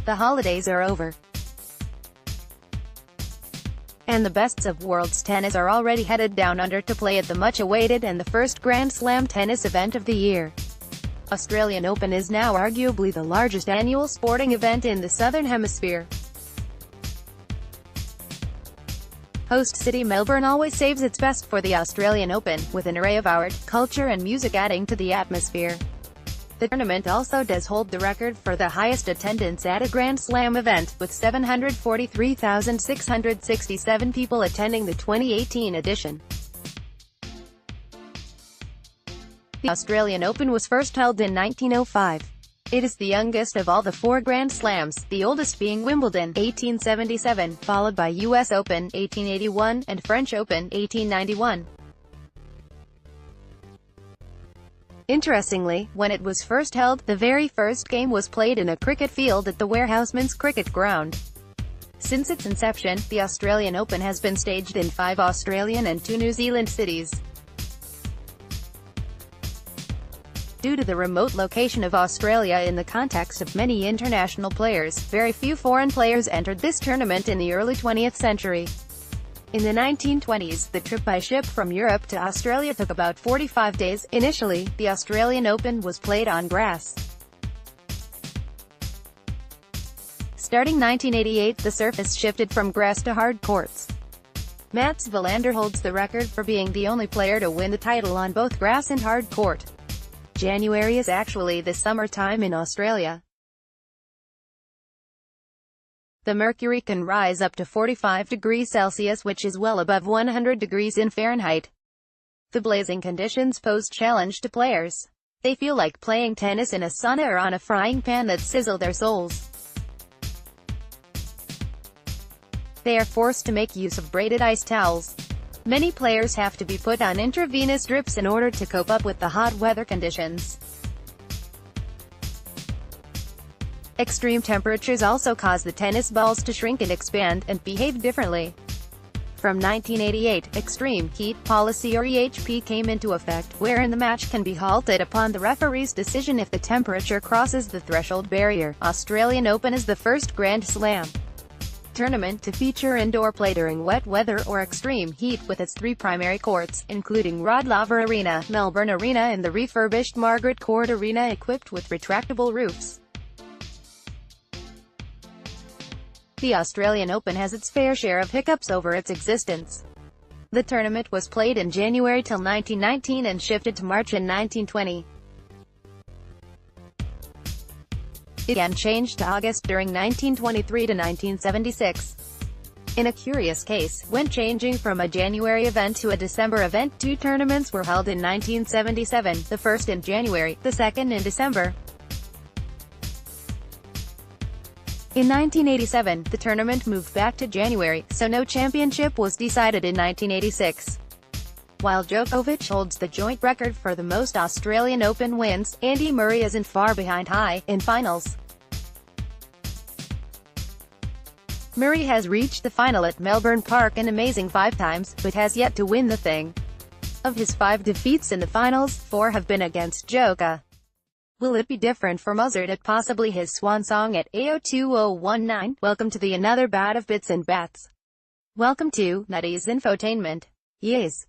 The holidays are over, and the bests of world's tennis are already headed down under to play at the much-awaited and the first Grand Slam tennis event of the year. Australian Open is now arguably the largest annual sporting event in the Southern Hemisphere. Host city Melbourne always saves its best for the Australian Open, with an array of art, culture and music adding to the atmosphere. The tournament also does hold the record for the highest attendance at a Grand Slam event, with 743,667 people attending the 2018 edition. The Australian Open was first held in 1905. It is the youngest of all the four Grand Slams, the oldest being Wimbledon, 1877, followed by US Open, 1881, and French Open, 1891. Interestingly, when it was first held, the very first game was played in a cricket field at the Warehouseman's Cricket Ground. Since its inception, the Australian Open has been staged in 5 Australian and 2 New Zealand cities. Due to the remote location of Australia in the context of many international players, very few foreign players entered this tournament in the early 20th century. In the 1920s, the trip by ship from Europe to Australia took about 45 days. Initially, the Australian Open was played on grass. Starting 1988, the surface shifted from grass to hard courts. Mats Wilander holds the record for being the only player to win the title on both grass and hard court. January is actually the summertime in Australia. The mercury can rise up to 45 degrees Celsius, which is well above 100 degrees in Fahrenheit. The blazing conditions pose challenge to players. They feel like playing tennis in a sauna or on a frying pan that sizzle their souls. They are forced to make use of braided ice towels. Many players have to be put on intravenous drips in order to cope up with the hot weather conditions. Extreme temperatures also cause the tennis balls to shrink and expand, and behave differently. From 1988, Extreme Heat Policy or EHP came into effect, wherein the match can be halted upon the referee's decision if the temperature crosses the threshold barrier. Australian Open is the first Grand Slam tournament to feature indoor play during wet weather or extreme heat, with its 3 primary courts, including Rod Laver Arena, Melbourne Arena and the refurbished Margaret Court Arena equipped with retractable roofs. The Australian Open has its fair share of hiccups over its existence. The tournament was played in January till 1919 and shifted to March in 1920. It again changed to August during 1923 to 1976. In a curious case, when changing from a January event to a December event, 2 tournaments were held in 1977, the first in January, the second in December. In 1987, the tournament moved back to January, so no championship was decided in 1986. While Djokovic holds the joint record for the most Australian Open wins, Andy Murray isn't far behind in finals. Murray has reached the final at Melbourne Park an amazing 5 times, but has yet to win the thing. Of his 5 defeats in the finals, 4 have been against Djokovic. Will it be different for Muzzard at possibly his swan song at AO 2019? Welcome to the another bat of bits and bats. Welcome to Nutty's Infotainment. Yes.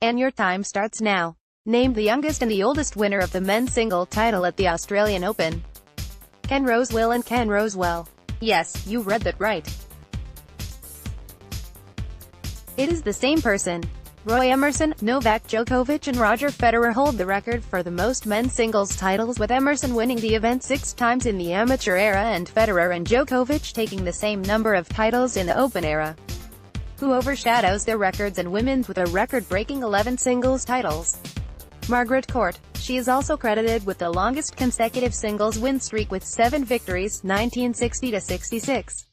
And your time starts now. Name the youngest and the oldest winner of the men's single title at the Australian Open. Ken Rosewell and Ken Rosewell. Yes, you read that right. It is the same person. Roy Emerson, Novak Djokovic and Roger Federer hold the record for the most men's singles titles, with Emerson winning the event 6 times in the amateur era and Federer and Djokovic taking the same number of titles in the Open era. Who overshadows their records in women's with a record-breaking 11 singles titles? Margaret Court. She is also credited with the longest consecutive singles win streak with 7 victories, 1960-66.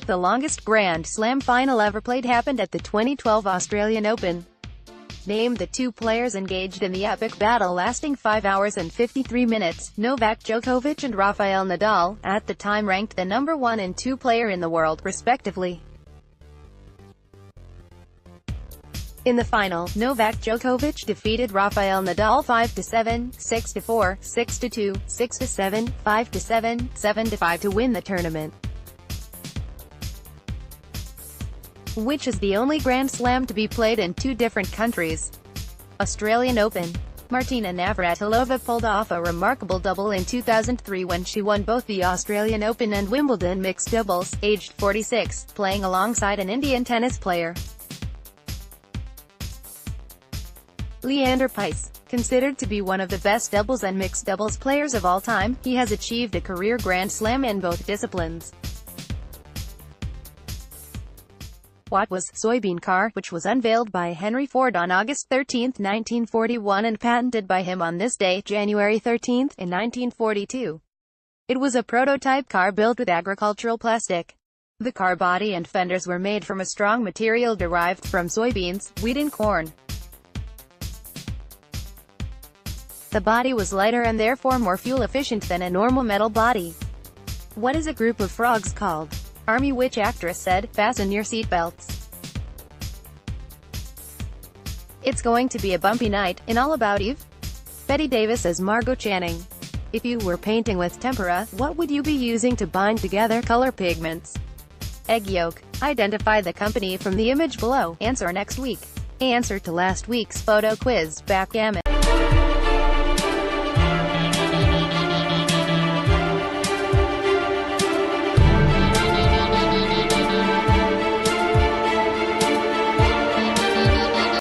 The longest Grand Slam final ever played happened at the 2012 Australian Open. Name the 2 players engaged in the epic battle lasting 5 hours and 53 minutes. Novak Djokovic and Rafael Nadal, at the time ranked the number 1 and 2 player in the world, respectively. In the final, Novak Djokovic defeated Rafael Nadal 5-7, 6-4, 6-2, 6-7, 5-7, 7-5 to win the tournament, which is the only Grand Slam to be played in two different countries. Australian Open. Martina Navratilova pulled off a remarkable double in 2003 when she won both the Australian Open and Wimbledon mixed doubles, aged 46, playing alongside an Indian tennis player. Leander Paes. Considered to be one of the best doubles and mixed doubles players of all time, he has achieved a career Grand Slam in both disciplines. What was soybean car, which was unveiled by Henry Ford on August 13, 1941 and patented by him on this day, January 13, in 1942. It was a prototype car built with agricultural plastic. The car body and fenders were made from a strong material derived from soybeans, wheat and corn. The body was lighter and therefore more fuel efficient than a normal metal body. What is a group of frogs called? Army Witch actress said, "Fasten your seatbelts. It's going to be a bumpy night." In All About Eve, Bette Davis as Margot Channing. If you were painting with tempera, what would you be using to bind together color pigments? Egg yolk. Identify the company from the image below. Answer next week. Answer to last week's photo quiz, backgammon.